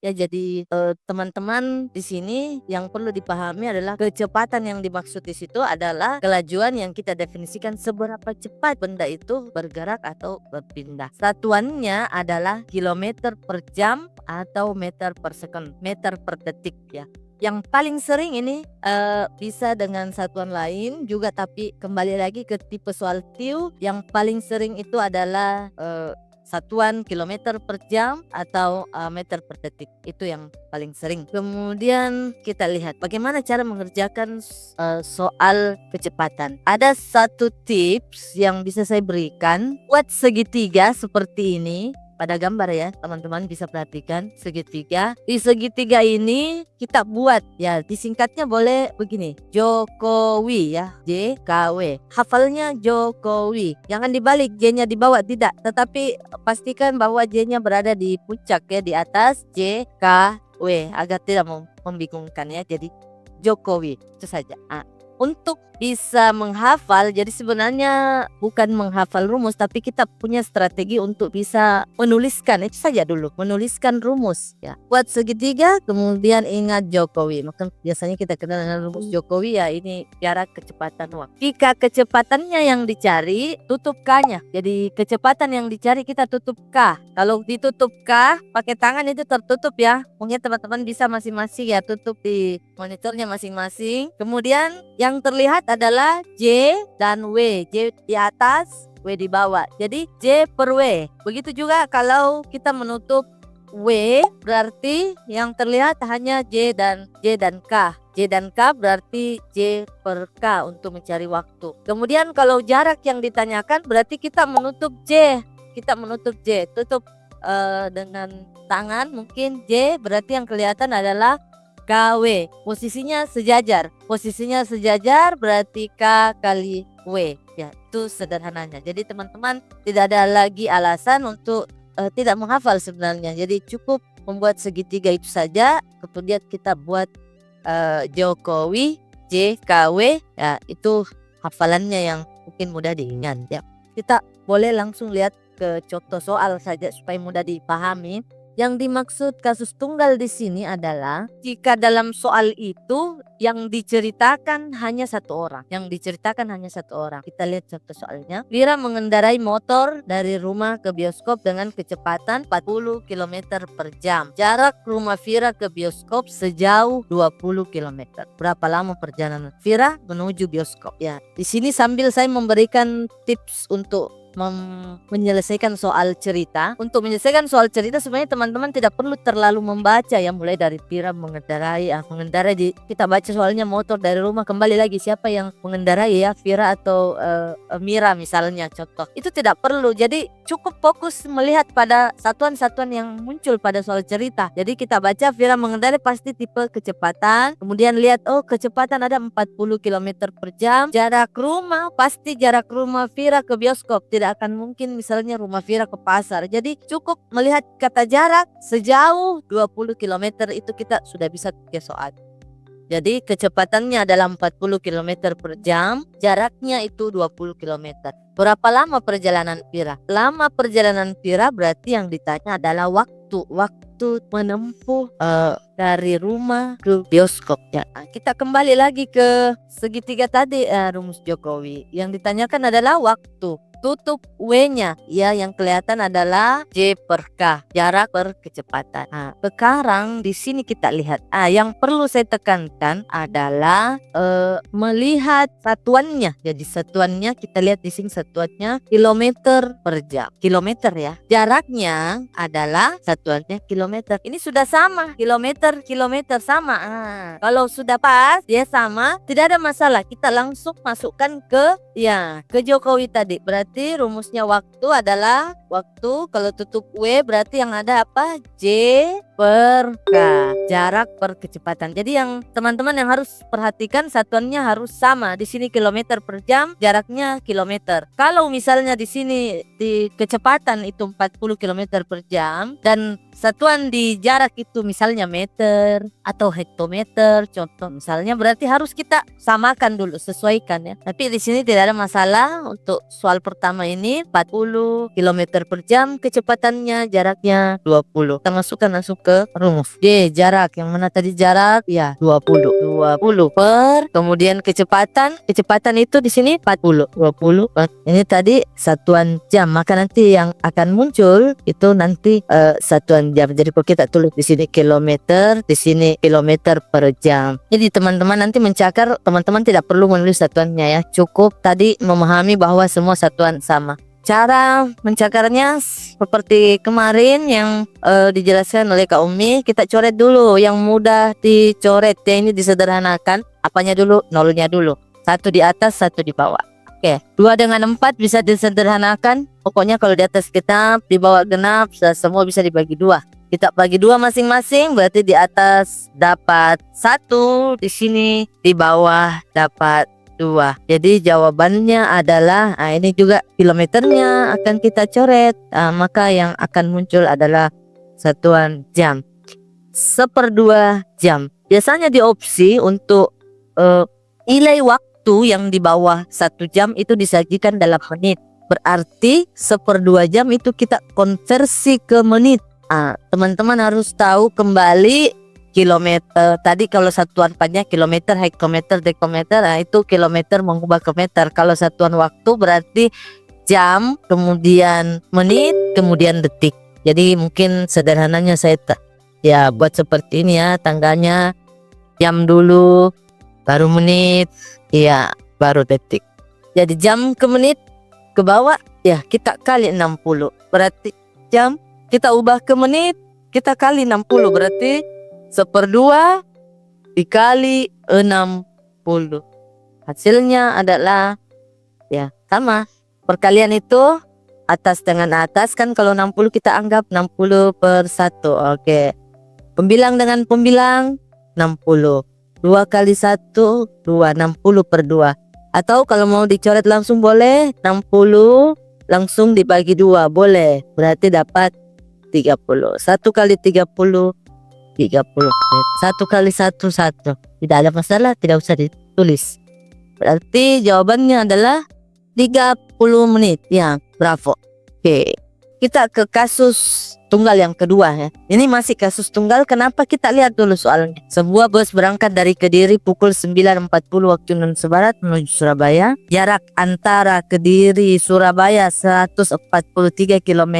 Ya, jadi teman-teman di sini yang perlu dipahami adalah kecepatan yang dimaksud di situ adalah kelajuan yang kita definisikan seberapa cepat benda itu bergerak atau berpindah. Satuannya adalah kilometer per jam atau meter per second, meter per detik ya. Yang paling sering ini bisa dengan satuan lain juga, tapi kembali lagi ke tipe soal TIU, yang paling sering itu adalah satuan kilometer per jam atau meter per detik. Itu yang paling sering. Kemudian kita lihat bagaimana cara mengerjakan soal kecepatan. Ada satu tips yang bisa saya berikan. Buat segitiga seperti ini. Pada gambar ya, teman-teman bisa perhatikan segitiga. Di segitiga ini kita buat ya, disingkatnya boleh begini, Jokowi ya, JKW. Hafalnya Jokowi. Jangan dibalik, J-nya di bawah, tidak. Tetapi pastikan bahwa J-nya berada di puncak ya, di atas JKW agar tidak membingungkan ya. Jadi Jokowi itu saja. Untuk bisa menghafal, jadi sebenarnya bukan menghafal rumus, tapi kita punya strategi untuk bisa menuliskan. Itu saja dulu, menuliskan rumus ya. Buat segitiga, kemudian ingat Jokowi. Maka biasanya kita kenal dengan rumus Jokowi ya, ini jarak kecepatan waktu. Jika kecepatannya yang dicari, tutup K-nya. Jadi kecepatan yang dicari kita tutup K. Kalau ditutup K, pakai tangan itu tertutup ya. Mungkin teman-teman bisa masing-masing ya, tutup di monitornya masing-masing. Kemudian yang terlihat adalah J dan W. J di atas, W di bawah. Jadi J per W. Begitu juga kalau kita menutup W, berarti yang terlihat hanya J dan K. J dan K berarti J per K untuk mencari waktu. Kemudian kalau jarak yang ditanyakan berarti kita menutup J. Kita menutup J. Tutup dengan tangan mungkin J, berarti yang kelihatan adalah KW. Posisinya sejajar. Posisinya sejajar berarti K kali W. Ya, itu sederhananya. Jadi teman-teman tidak ada lagi alasan untuk tidak menghafal sebenarnya. Jadi cukup membuat segitiga itu saja. Kemudian kita buat Jokowi, JKW. Ya, itu hafalannya yang mungkin mudah diingat ya. Kita boleh langsung lihat ke contoh soal saja supaya mudah dipahami. Yang dimaksud kasus tunggal di sini adalah jika dalam soal itu yang diceritakan hanya satu orang. Yang diceritakan hanya satu orang. Kita lihat contoh soalnya. Vira mengendarai motor dari rumah ke bioskop dengan kecepatan 40 km per jam. Jarak rumah Vira ke bioskop sejauh 20 km. Berapa lama perjalanan Vira menuju bioskop? Ya, di sini sambil saya memberikan tips untuk menyelesaikan soal cerita. Untuk menyelesaikan soal cerita sebenarnya teman-teman tidak perlu terlalu membaca ya, mulai dari Vira mengendarai kita baca soalnya motor dari rumah, kembali lagi siapa yang mengendarai ya, Vira atau Mira misalnya contoh. Itu tidak perlu. Jadi cukup fokus melihat pada satuan-satuan yang muncul pada soal cerita. Jadi kita baca Vira mengendarai pasti tipe kecepatan, kemudian lihat kecepatan ada 40 km per jam. Jarak rumah pasti jarak rumah Vira ke bioskop, tidak akan mungkin misalnya rumah Vira ke pasar. Jadi cukup melihat kata jarak sejauh 20 km itu kita sudah bisa ke soal. Jadi kecepatannya adalah 40 km per jam, jaraknya itu 20 km. Berapa lama perjalanan Vira? Lama perjalanan Vira berarti yang ditanya adalah waktu menempuh dari rumah ke bioskop ya. Kita kembali lagi ke segitiga tadi, rumus Jokowi. Yang ditanyakan adalah waktu. Tutup W-nya ya, yang kelihatan adalah J per K, jarak per kecepatan. Sekarang di sini kita lihat. Yang perlu saya tekankan adalah melihat satuannya. Jadi satuannya kita lihat di sini, satuannya kilometer per jam. Kilometer ya. Jaraknya adalah satuannya kilometer. Ini sudah sama, kilometer sama. Kalau sudah pas, dia sama, tidak ada masalah. Kita langsung masukkan ke Jokowi tadi. Berarti rumusnya waktu adalah waktu, kalau tutup W berarti yang ada apa? J per K, jarak per kecepatan. Jadi yang teman-teman yang harus perhatikan satuannya harus sama. Di sini kilometer per jam, jaraknya kilometer. Kalau misalnya di sini di kecepatan itu 40 km per jam dan satuan di jarak itu misalnya meter atau hektometer contoh misalnya, berarti harus kita samakan dulu, sesuaikan ya. Tapi di sini tidak ada masalah. Untuk soal pertama ini 40 km kilometer per jam, kecepatannya jaraknya 20. Kita masukkan langsung ke rumus. D, jarak. Yang mana tadi jarak? Ya, 20. 20 per, kemudian kecepatan. Kecepatan itu di sini 40. 20 per. Ini tadi satuan jam. Maka nanti yang akan muncul itu nanti satuan jam. Jadi kalau kita tulis di sini kilometer, di sini kilometer per jam. Jadi teman-teman nanti mencakar, teman-teman tidak perlu menulis satuannya ya. Cukup tadi memahami bahwa semua satuan sama. Cara mencakarnya seperti kemarin yang dijelaskan oleh Kak Umi. Kita coret dulu yang mudah dicoret ya, ini disederhanakan. Apanya dulu? Nolnya dulu. 1 di atas, 1 di bawah. Oke, 2 dengan 4 bisa disederhanakan. Pokoknya kalau di atas genap, di bawah genap, semua bisa dibagi 2. Kita bagi 2 masing-masing, berarti di atas dapat 1, di sini di bawah dapat 2. Jadi jawabannya adalah, ini juga kilometernya akan kita coret. Maka yang akan muncul adalah satuan jam. 1/2 jam. Biasanya di opsi untuk nilai waktu yang di bawah 1 jam itu disajikan dalam menit. Berarti 1/2 jam itu kita konversi ke menit. Teman-teman harus tahu kembali kilometer. Tadi kalau satuan panjang kilometer, hektometer, dekometer, itu kilometer mengubah ke meter. Kalau satuan waktu berarti jam, kemudian menit, kemudian detik. Jadi mungkin sederhananya saya ya buat seperti ini ya, tangganya jam dulu, baru menit, ya baru detik. Jadi jam ke menit ke bawah ya kita kali 60. Berarti jam kita ubah ke menit, kita kali 60, berarti 1/2 dikali 60. Hasilnya adalah ya sama. Perkalian itu atas dengan atas kan, kalau 60 kita anggap 60/1. Oke. Pembilang dengan pembilang 60. 2 kali 1, 2. 60/2. Atau kalau mau dicoret langsung boleh, 60 langsung dibagi 2 boleh. Berarti dapat 30. 1 kali 30, 30 menit. 1 kali 1, 1. Tidak ada masalah, tidak usah ditulis. Berarti jawabannya adalah 30 menit. Ya, bravo. Oke. Kita ke kasus tunggal yang kedua ya. Ini masih kasus tunggal. Kenapa? Kita lihat dulu soalnya. Sebuah bus berangkat dari Kediri pukul 9.40 waktu Indonesia Barat menuju Surabaya. Jarak antara Kediri Surabaya 143 km.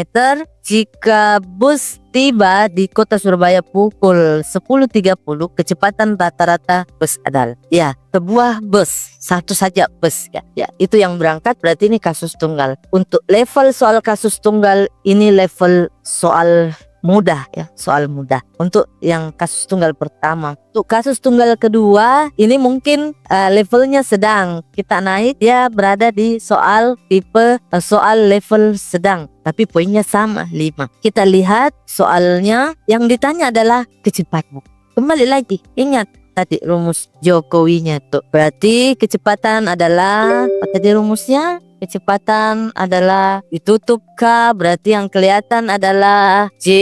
Jika bus tiba di kota Surabaya pukul 10.30, kecepatan rata-rata bus adalah ya sebuah bus, satu saja bus ya. Ya, itu yang berangkat, berarti ini kasus tunggal. Untuk level soal kasus tunggal ini level soal mudah ya, soal mudah. Untuk yang kasus tunggal pertama. Untuk kasus tunggal kedua ini mungkin levelnya sedang. Kita naik, dia berada di soal tipe soal level sedang, tapi poinnya sama 5. Kita lihat soalnya, yang ditanya adalah kecepatan. Kembali lagi, ingat tadi rumus Jokowinya tuh. Berarti kecepatan adalah apa tadi rumusnya? Kecepatan adalah ditutup K, berarti yang kelihatan adalah J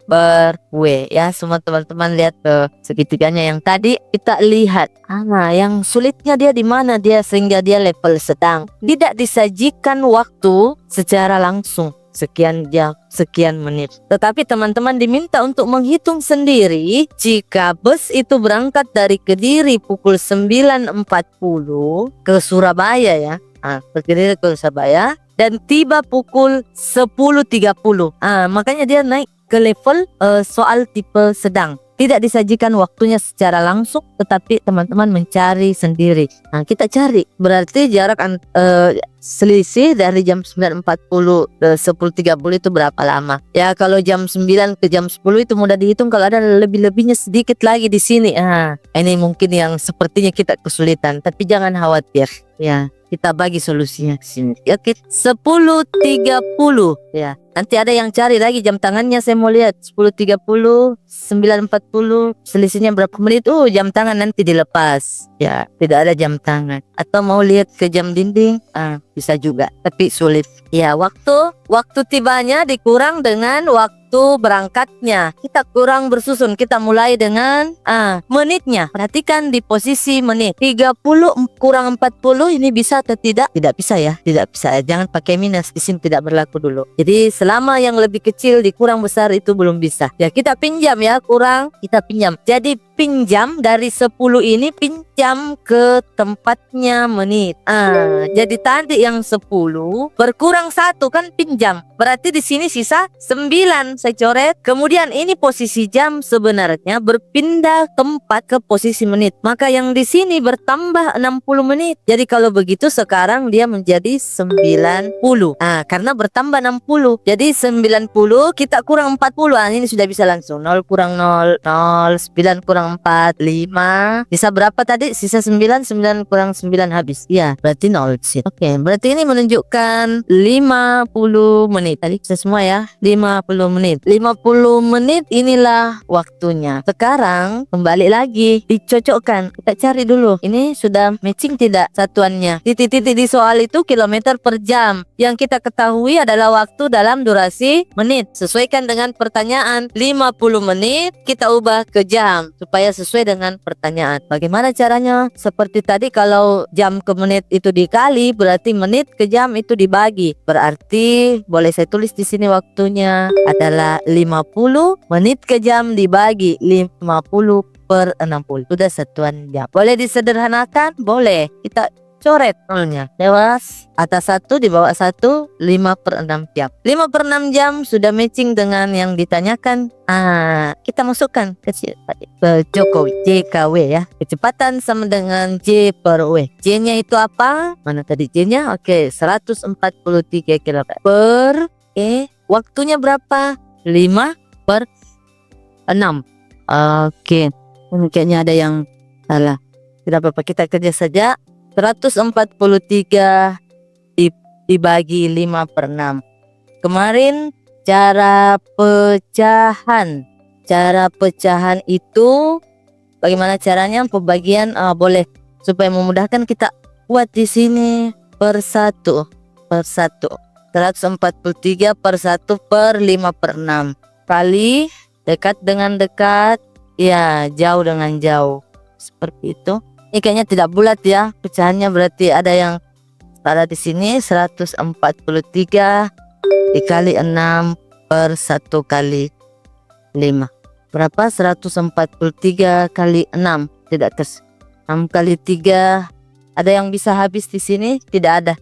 per W ya. Semua teman-teman lihat ke segitiganya yang tadi kita lihat. Yang sulitnya dia di mana dia sehingga dia level sedang. Tidak disajikan waktu secara langsung sekian jam, sekian menit. Tetapi teman-teman diminta untuk menghitung sendiri jika bus itu berangkat dari Kediri pukul 9.40 ke Surabaya ya. Kediri ke Surabaya dan tiba pukul 10.30. Makanya dia naik ke level soal tipe sedang. Tidak disajikan waktunya secara langsung, tetapi teman-teman mencari sendiri. Kita cari. Berarti jarak selisih dari jam 9.40 ke 10.30 itu berapa lama? Ya kalau jam 9 ke jam 10 itu mudah dihitung, kalau ada lebih-lebihnya sedikit lagi di sini. Ini mungkin yang sepertinya kita kesulitan, tapi jangan khawatir. Ya, kita bagi solusinya ke sini. Oke, 10.30 ya. Nanti ada yang cari lagi jam tangannya, saya mau lihat 10.30, 9.40, selisihnya berapa menit. Jam tangan nanti dilepas. Ya, tidak ada jam tangan. Atau mau lihat ke jam dinding, bisa juga, tapi sulit. Ya, waktu tibanya dikurang dengan waktu berangkatnya. Kita kurang bersusun, kita mulai dengan menitnya. Perhatikan di posisi menit. 30 kurang 40 ini bisa atau tidak? Tidak bisa ya, tidak bisa. Jangan pakai minus, di sini tidak berlaku dulu. Jadi selama yang lebih kecil dikurang besar itu belum bisa. Ya, kita pinjam ya, kurang kita pinjam. Jadi pinjam dari 10 ini pinjam ke tempatnya menit. Jadi tadi yang 10 berkurang 1 kan pinjam. Berarti di sini sisa 9. Saya coret. Kemudian ini posisi jam sebenarnya berpindah tempat ke posisi menit. Maka yang di sini bertambah 60 menit. Jadi kalau begitu sekarang dia menjadi 90. Karena bertambah 60. Jadi 90 kita kurang 40. Ini sudah bisa langsung. 0 kurang 0, 0. 9 kurang 4, 5. Sisa berapa tadi? Sisa 9. 9 kurang 9 habis. Ya, berarti 0. Oke, berarti ini menunjukkan 50 menit. Tadi bisa semua ya. 50 menit. 50 menit inilah waktunya. Sekarang kembali lagi dicocokkan. Kita cari dulu. Ini sudah matching tidak satuannya? Titik-titik di soal itu kilometer per jam. Yang kita ketahui adalah waktu dalam durasi menit. Sesuaikan dengan pertanyaan. 50 menit kita ubah ke jam supaya sesuai dengan pertanyaan. Bagaimana caranya? Seperti tadi, kalau jam ke menit itu dikali, berarti menit ke jam itu dibagi. Berarti boleh saya tulis di sini waktunya adalah 50 menit ke jam dibagi 50 per 60. Sudah satuan jam. Boleh disederhanakan? Boleh. Kita coret nolnya. Lewat atas 1, di bawah 1, 5 per 6 jam. 5 per 6 jam sudah matching dengan yang ditanyakan. Kita masukkan ke Jokowi, JKW ya. Kecepatan sama dengan J per W. J-nya itu apa? Mana tadi J-nya? Oke, 143 km per waktunya berapa? 5 per 6. Oke, kayaknya ada yang salah. Tidak apa-apa, kita kerja saja. 143 dibagi 5 per 6. Kemarin cara pecahan itu bagaimana caranya? Pembagian boleh supaya memudahkan kita buat di sini per 1 per 1. 143 per 1 per 5 per 6 kali dekat dengan dekat, ya jauh dengan jauh, seperti itu. Ini kayaknya tidak bulat ya pecahannya, berarti ada yang salah di sini. 143 dikali 6 per 1 kali 5 berapa? 143 kali 6 tidak 6 kali 3. Ada yang bisa habis di sini? Tidak ada.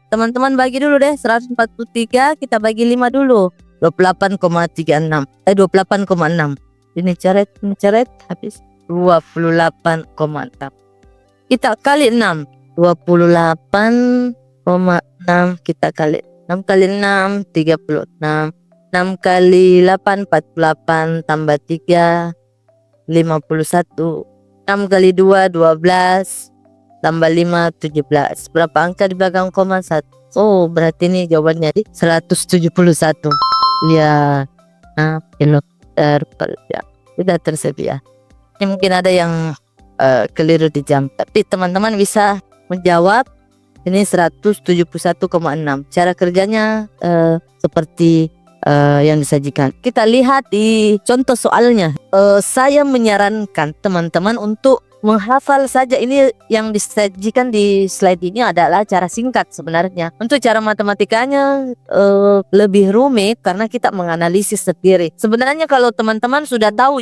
Teman-teman bagi dulu deh. 143 kita bagi 5 dulu. 28,36 28,6. Ini coret habis 28,6. Kita kali 6, 28,6 kita kali 6 kali 6 36. 6 kali 8 48 tambah 3 51. 6 kali 2 12 tambah 5 17. Berapa angka di belakang koma? 1. Berarti ini jawabannya di 171. Ya, kilometer per jam. Sudah tersedia. Ini mungkin ada yang keliru di jam, tapi teman-teman bisa menjawab. Ini 171,6. Cara kerjanya seperti yang disajikan. Kita lihat di contoh soalnya. Saya menyarankan teman-teman untuk menghafal saja. Ini yang disajikan di slide ini adalah cara singkat sebenarnya. Untuk cara matematikanya lebih rumit karena kita menganalisis sendiri. Sebenarnya kalau teman-teman sudah tahu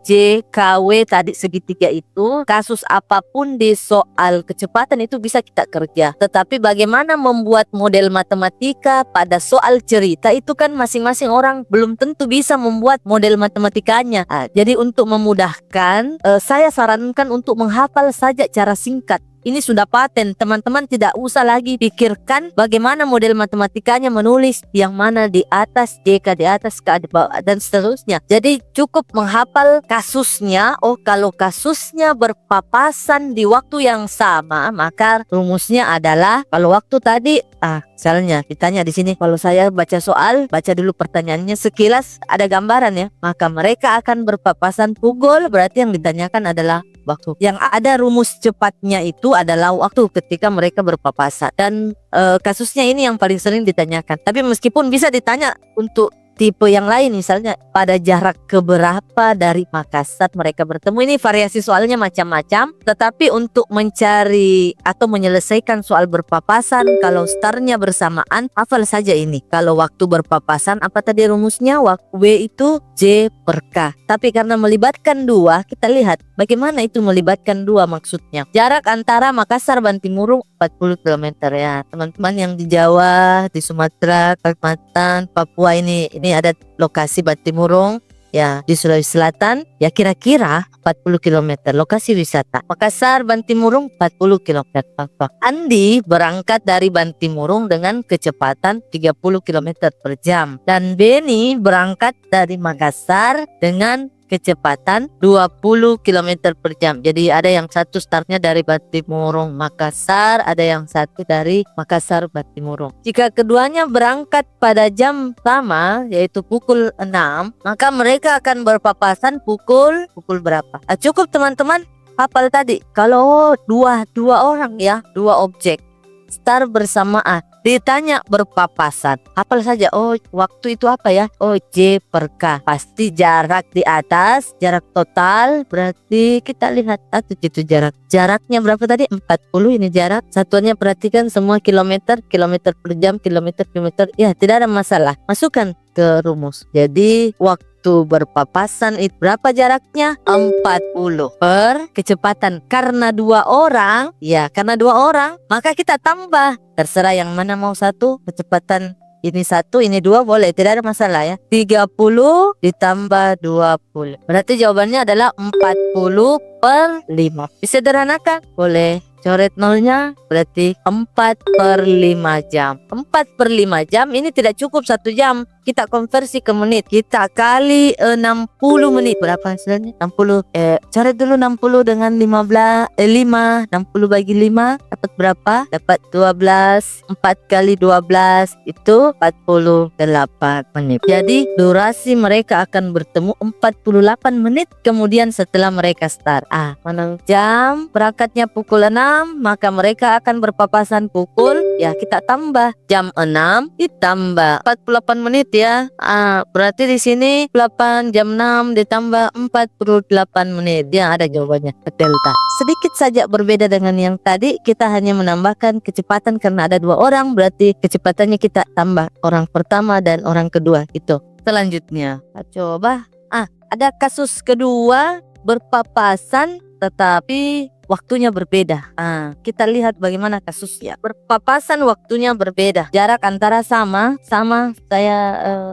J, K, W tadi segitiga itu, kasus apapun di soal kecepatan itu bisa kita kerja. Tetapi bagaimana membuat model matematika pada soal cerita itu kan masing-masing orang belum tentu bisa membuat model matematikanya. Jadi untuk memudahkan, saya sarankan untuk menghafal saja cara singkat. Ini sudah paten, teman-teman tidak usah lagi pikirkan bagaimana model matematikanya menulis yang mana di atas JK, di atas K, di bawah, dan seterusnya. Jadi cukup menghafal kasusnya. Oh, kalau kasusnya berpapasan di waktu yang sama, maka rumusnya adalah, kalau waktu tadi, misalnya ditanya di sini, kalau saya baca soal, baca dulu pertanyaannya sekilas ada gambaran ya, maka mereka akan berpapasan pukul, berarti yang ditanyakan adalah waktu. Yang ada rumus cepatnya itu adalah waktu ketika mereka berpapasan. Dan kasusnya ini yang paling sering ditanyakan. Tapi meskipun bisa ditanya untuk tipe yang lain, misalnya pada jarak keberapa dari Makassar mereka bertemu, ini variasi soalnya macam-macam. Tetapi untuk mencari atau menyelesaikan soal berpapasan, kalau startnya bersamaan, hafal saja ini. Kalau waktu berpapasan, apa tadi rumusnya? W itu J per K. Tapi karena melibatkan dua, kita lihat bagaimana itu melibatkan dua maksudnya. Jarak antara Makassar Bantimurung 40 km ya. Teman-teman yang di Jawa, di Sumatera, Kalimantan, Papua, ini ada lokasi Bantimurung ya, di Sulawesi Selatan ya, kira-kira 40 km lokasi wisata. Makassar Bantimurung 40 km. Andi berangkat dari Bantimurung dengan kecepatan 30 km per jam, dan Beni berangkat dari Makassar dengan kecepatan 20 km per jam. Jadi ada yang satu startnya dari Bantimurung Makassar, ada yang satu dari Makassar Bantimurung. Jika keduanya berangkat pada jam sama, yaitu pukul 6, maka mereka akan berpapasan pukul berapa? Cukup teman-teman hafal tadi. Kalau dua orang ya, dua objek start bersamaan, ditanya berpapasan, hafal saja. Oh, waktu itu apa ya? Oh, J per K. Pasti jarak di atas, jarak total. Berarti kita lihat itu jaraknya berapa tadi? 40. Ini jarak. Satuannya perhatikan semua kilometer per jam, kilometer. Ya, tidak ada masalah. Masukkan ke rumus. Jadi waktu berpapasan itu berapa jaraknya? 40 per kecepatan. Karena dua orang, maka kita tambah. Terserah yang mana mau satu, kecepatan ini satu, ini dua, boleh, tidak ada masalah ya. 30 ditambah 20. Berarti jawabannya adalah 40 per 5. Disederhanakan? Boleh. Coret nolnya, berarti 4 per 5 jam. 4 per 5 jam ini tidak cukup 1 jam. Kita konversi ke menit. Kita kali 60 menit. Berapa hasilnya? 60. Coret dulu 60 dengan 5. 60 bagi 5 dapat berapa? Dapat 12. 4 kali 12 itu 48 menit. Jadi durasi mereka akan bertemu 48 menit kemudian setelah mereka start. Mana jam berangkatnya pukul 6, maka mereka akan berpapasan pukul, ya kita tambah jam 6 ditambah 48 menit ya. Berarti di sini 8 jam 6 ditambah 48 menit. Ya, ada jawabannya, delta. Sedikit saja berbeda dengan yang tadi, kita hanya menambahkan kecepatan karena ada dua orang, berarti kecepatannya kita tambah orang pertama dan orang kedua itu. Selanjutnya, coba ada kasus kedua berpapasan tetapi waktunya berbeda. Kita lihat bagaimana kasusnya. Berpapasan waktunya berbeda. Jarak antara sama saya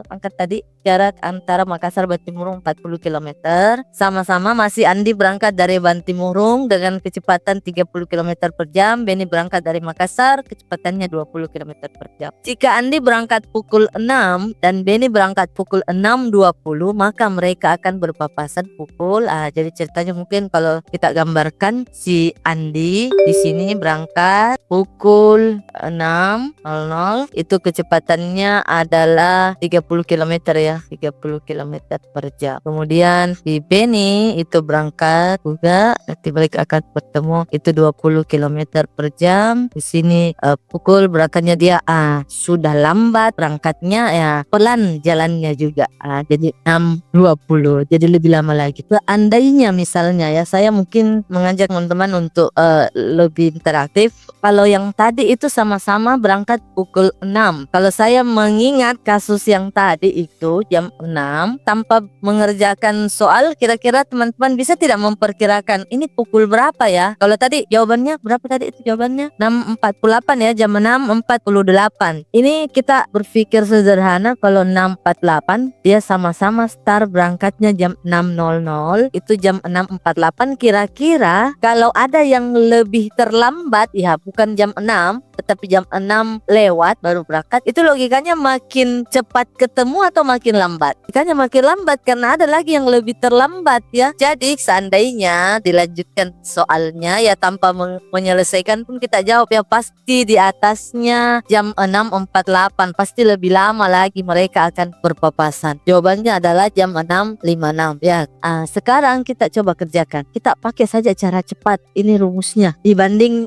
angkat tadi. Jarak antara Makassar Bantimurung 40 km. Sama-sama masih Andi berangkat dari Bantimurung dengan kecepatan 30 km per jam. Beni berangkat dari Makassar, kecepatannya 20 km per jam. Jika Andi berangkat pukul 6 dan Beni berangkat pukul 6.20, maka mereka akan berpapasan pukul, jadi ceritanya mungkin kalau kita gambarkan, si Andi di sini berangkat pukul 6.00, itu kecepatannya adalah 30 km ya. 30 km per jam. Kemudian si Beni itu berangkat juga, nanti balik akan bertemu itu 20 km per jam. Di sini pukul berangkatnya dia sudah lambat berangkatnya ya, pelan jalannya juga. Jadi 6.20, jadi lebih lama lagi. Seandainya misalnya ya, saya mungkin mengajak teman-teman untuk lebih interaktif. Kalau yang tadi itu sama-sama berangkat pukul 6. Kalau saya mengingat kasus yang tadi itu, jam 6 tanpa mengerjakan soal, kira-kira teman-teman bisa tidak memperkirakan ini pukul berapa ya? Kalau tadi jawabannya berapa tadi itu jawabannya? 6.48 ya, jam 6.48. Ini kita berpikir sederhana, kalau 6.48 dia sama-sama start berangkatnya jam 6.00, itu jam 6.48. Kira-kira kalau ada yang lebih terlambat ya, bukan jam 6 tetapi jam 6 lewat baru berangkat, itu logikanya makin cepat ketemu atau makin lambat? Logikanya makin lambat karena ada lagi yang lebih terlambat ya. Jadi seandainya dilanjutkan soalnya ya tanpa menyelesaikan pun kita jawab ya pasti di atasnya jam 6.48, pasti lebih lama lagi mereka akan berpapasan. Jawabannya adalah jam 6.56 ya. Sekarang kita coba kerjakan. Kita pakai saja cara cepat, ini rumusnya, dibanding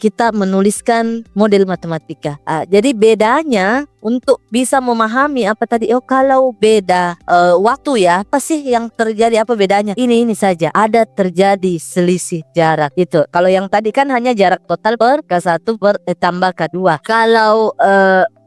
kita menuliskan model matematika. Jadi bedanya untuk bisa memahami apa tadi, kalau beda waktu ya, apa sih yang terjadi, apa bedanya? Ini saja, ada terjadi selisih jarak itu. Kalau yang tadi kan hanya jarak total per K1 per tambah K2. Kalau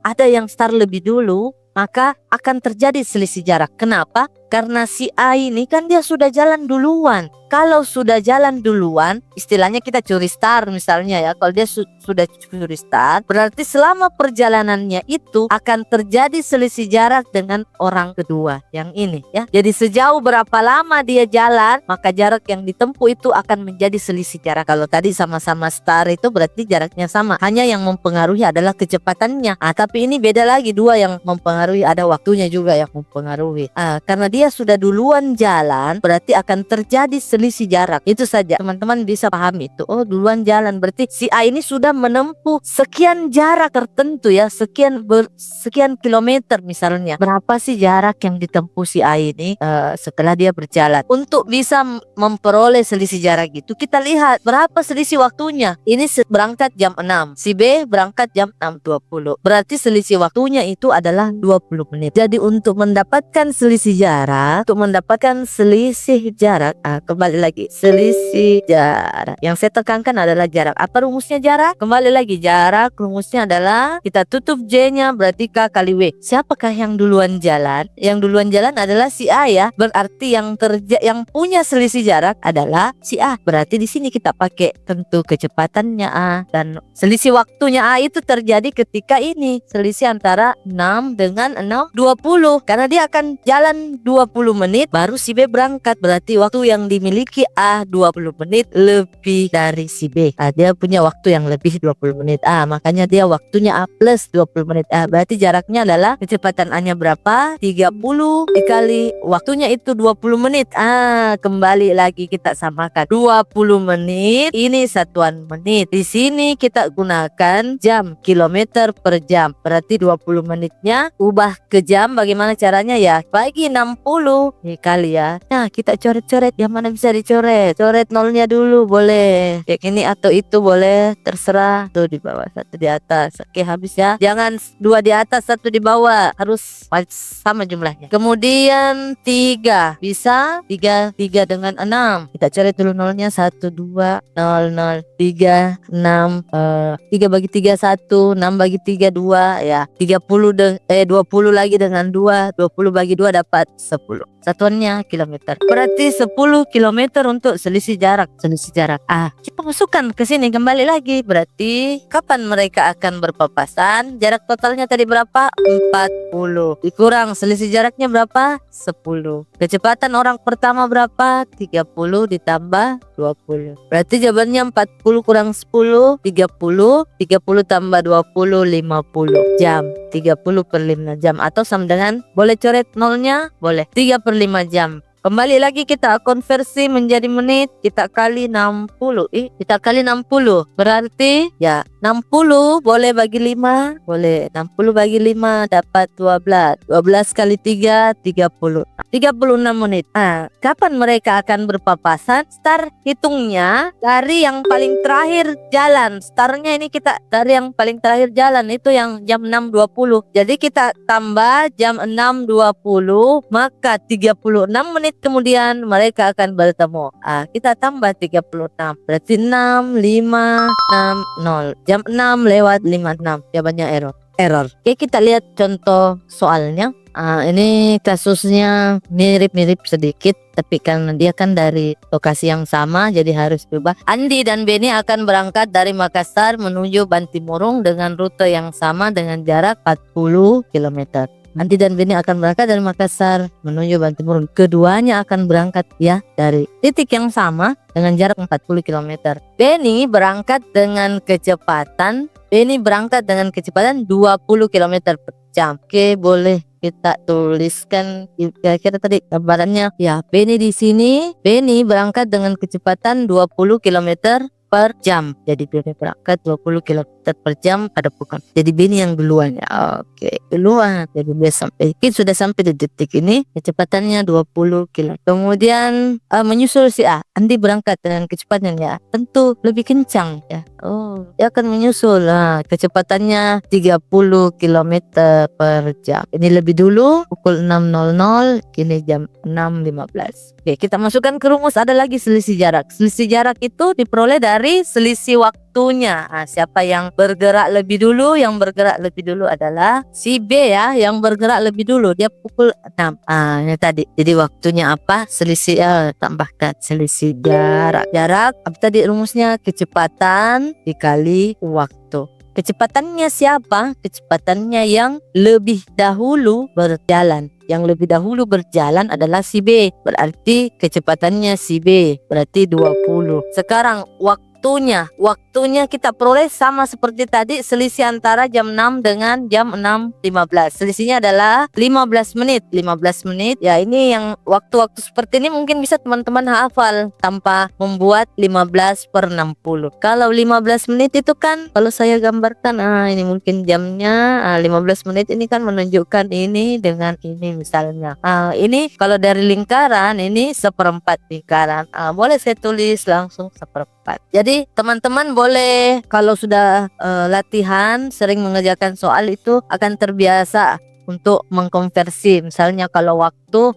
ada yang start lebih dulu, maka akan terjadi selisih jarak. Kenapa? Karena si A ini kan dia sudah jalan duluan. Kalau sudah jalan duluan, istilahnya kita curi start misalnya ya. Kalau dia sudah curi start, berarti selama perjalanannya itu akan terjadi selisih jarak dengan orang kedua yang ini ya. Jadi sejauh berapa lama dia jalan, maka jarak yang ditempuh itu akan menjadi selisih jarak. Kalau tadi sama-sama start itu berarti jaraknya sama. Hanya yang mempengaruhi adalah kecepatannya. Tapi ini beda lagi, dua yang mempengaruhi, ada waktunya juga yang mempengaruhi. Karena dia sudah duluan jalan, berarti akan terjadi selisih jarak. Itu saja, teman-teman bisa paham itu. Duluan jalan berarti si A ini sudah menempuh sekian jarak tertentu ya, sekian kilometer misalnya. Berapa sih jarak yang ditempuh si A ini setelah dia berjalan? Untuk bisa memperoleh selisih jarak itu, kita lihat berapa selisih waktunya. Ini berangkat jam 6, si B berangkat jam 6.20. Berarti selisih waktunya itu adalah 20 menit. Jadi untuk mendapatkan selisih jarak, kembali lagi, selisih jarak. Yang saya tekankan adalah jarak. Apa rumusnya jarak? Kembali lagi, jarak rumusnya adalah kita tutup J-nya, berarti K kali W. Siapakah yang duluan jalan? Yang duluan jalan adalah si A ya. Berarti yang punya selisih jarak adalah si A. Berarti di sini kita pakai tentu kecepatannya A, dan selisih waktunya A itu terjadi ketika ini selisih antara 6 dengan 6.20. Karena dia akan jalan 20 menit baru si B berangkat. Berarti waktu yang dimiliki A 20 menit lebih dari si B. Dia punya waktu yang lebih 20 menit. Makanya dia waktunya A plus 20 menit. Berarti jaraknya adalah kecepatan A-nya berapa? 30 dikali waktunya itu 20 menit. Kembali lagi kita samakan 20 menit. Ini satuan menit. Di sini kita gunakan jam, kilometer per jam. Berarti 20 menitnya ubah ke jam. Bagaimana caranya ya? Bagi 60 dikali ya. Nah, kita coret-coret. Yang mana bisa dicoret? Coret nolnya dulu boleh. Kayak ini atau itu boleh, terserah. Tuh di bawah, satu di atas. Oke, habis ya. Jangan dua di atas, satu di bawah. Harus sama jumlahnya. Kemudian 3. Bisa 3 dengan 6. Kita coret dulu nolnya. 1, 2, 0, 0, 3, 6. 3 bagi 3 1, 6 bagi 3 2 ya. 20 lagi dengan 2. 20 bagi 2 dapat 10. Satuannya kilometer. Berarti 10 kilometer untuk selisih jarak. Kita masukkan ke sini kembali lagi. Berarti kapan mereka akan berpapasan? Jarak totalnya tadi berapa? 40. Dikurang selisih jaraknya berapa? 10. Kecepatan orang pertama berapa? 30 ditambah 20. Berarti jawabannya 40 kurang 10, 30. 30 tambah 20, 50 jam. 30 per 5 jam. Atau sama dengan, boleh coret nolnya? Boleh. 3 per 5 jam. Kembali lagi kita konversi menjadi menit. Kita kali 60. Kita kali 60. Berarti ya 60 boleh bagi 5. Boleh. 60 bagi 5 dapat 12. 12 kali 3, 30. 36 menit. Kapan mereka akan berpapasan? Start hitungnya dari yang paling terakhir jalan. Startnya ini kita dari yang paling terakhir jalan. Itu yang jam 6.20. Jadi kita tambah jam 6.20. Maka 36 menit kemudian mereka akan bertemu. Kita tambah 36. Berarti 6, 5, 6, 0. Jam 6 lewat 56. Jawabannya error. Oke, kita lihat contoh soalnya. Ini kasusnya mirip-mirip sedikit, tapi karena dia kan dari lokasi yang sama jadi harus berubah. Andi dan Beni akan berangkat dari Makassar menuju Bantimurung dengan rute yang sama dengan jarak 40 km. Andi dan Beni akan berangkat dari Makassar menuju Bantimurung. Keduanya akan berangkat ya dari titik yang sama dengan jarak 40 km. Beni berangkat dengan kecepatan 20 km per jam. Oke, boleh kita tuliskan kira-kira tadi gambarannya ya. Beni berangkat dengan kecepatan 20 km per jam. Jadi Beni berangkat 20 km per jam pada bukan. Jadi Beni yang duluan ya. Oke, duluan. Jadi dia sudah sampai di detik ini kecepatannya 20 km. Kemudian menyusul si A. Andi berangkat dengan kecepatan ya tentu lebih kencang ya. Dia akan menyusul kecepatannya 30 km per jam. Ini lebih dulu pukul 6.00, kini jam 6.15. Oke, kita masukkan ke rumus. Ada lagi selisih jarak. Selisih jarak itu diperoleh dari selisih waktunya. Siapa yang bergerak lebih dulu? Yang bergerak lebih dulu adalah si B ya, yang bergerak lebih dulu. Dia pukul 6. Ini tadi. Jadi waktunya apa? Selisih tambahkan selisih jarak. Jarak apa tadi rumusnya? Kecepatan dikali waktu. Kecepatannya siapa? Kecepatannya yang lebih dahulu berjalan. Yang lebih dahulu berjalan adalah si B. Berarti kecepatannya si B. Berarti 20. Sekarang waktunya kita peroleh sama seperti tadi, selisih antara jam 6 dengan jam 6.15. Selisihnya adalah 15 menit. 15 menit. Ya, ini yang waktu-waktu seperti ini mungkin bisa teman-teman hafal tanpa membuat 15/60. Kalau 15 menit itu kan kalau saya gambarkan ini mungkin jamnya 15 menit ini kan menunjukkan ini dengan ini misalnya. Ini kalau dari lingkaran ini 1/4 lingkaran. Boleh saya tulis langsung 1/4. Jadi teman-teman boleh kalau sudah latihan sering mengerjakan soal itu akan terbiasa untuk mengkonversi. Misalnya kalau waktu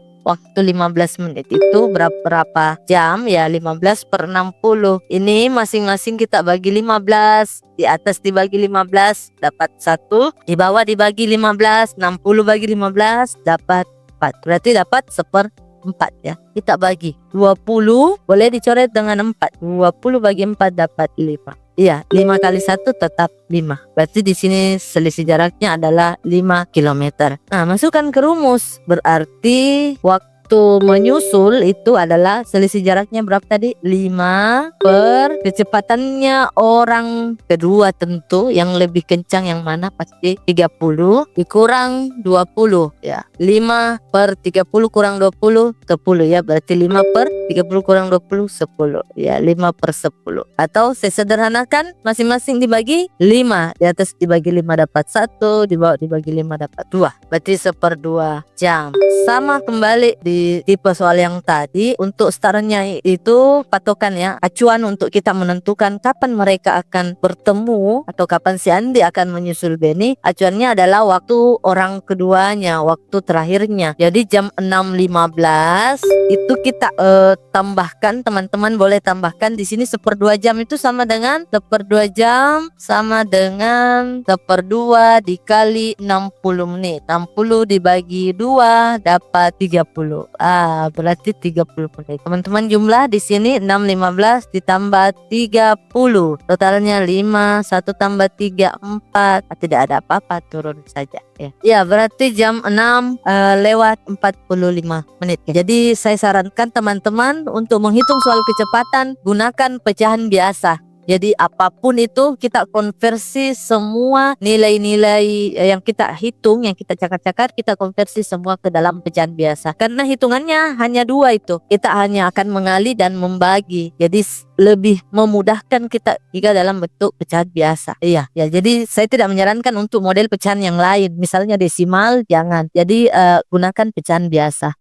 15 menit itu berapa jam ya, 15/60. Ini masing-masing kita bagi 15. Di atas dibagi 15 dapat 1, di bawah dibagi 15, 60 bagi 15 dapat 4. Berarti dapat 1/4 ya. Kita bagi 20 boleh dicoret dengan 4. 20 bagi 4 dapat 5. Iya, 5 kali 1 tetap 5. Berarti di sini selisih jaraknya adalah 5 km. Masukkan ke rumus. Berarti waktu menyusul itu adalah selisih jaraknya berapa tadi? 5 per kecepatannya orang kedua tentu yang lebih kencang yang mana pasti 30 dikurang 20 ya. 5 per 30 kurang 20 10 ya. Berarti 5 per 30 kurang 20 10 ya. 5 per 10. Atau saya sederhanakan masing-masing dibagi 5. Di atas dibagi 5 dapat 1, di bawah dibagi 5 dapat 2. Berarti 1/2 jam. Sama kembali di tipe soal yang tadi. Untuk startnya itu patokan ya, acuan untuk kita menentukan kapan mereka akan bertemu atau kapan si Andi akan menyusul Beni. Acuannya adalah waktu orang keduanya, waktu terakhirnya. Jadi jam 6.15 itu kita tambahkan, teman-teman boleh tambahkan di sini 1/2 jam itu sama dengan 1/2 jam sama dengan 1/2 dikali 60 menit. 60 dibagi 2 dapat 30. Berarti 30 menit. Teman-teman jumlah di sini 6.15 ditambah 30. Totalnya 5, 1 tambah 3, 4. Tidak ada apa-apa, turun saja ya. Ya, berarti jam 6 lewat 45 menit. Jadi saya sarankan teman-teman untuk menghitung soal kecepatan gunakan pecahan biasa. Jadi apapun itu kita konversi semua nilai-nilai yang kita hitung, yang kita cakar-cakar, kita konversi semua ke dalam pecahan biasa. Karena hitungannya hanya 2 itu. Kita hanya akan mengali dan membagi. Jadi lebih memudahkan kita jika dalam bentuk pecahan biasa. Iya, ya. Jadi saya tidak menyarankan untuk model pecahan yang lain. Misalnya desimal jangan. Jadi gunakan pecahan biasa.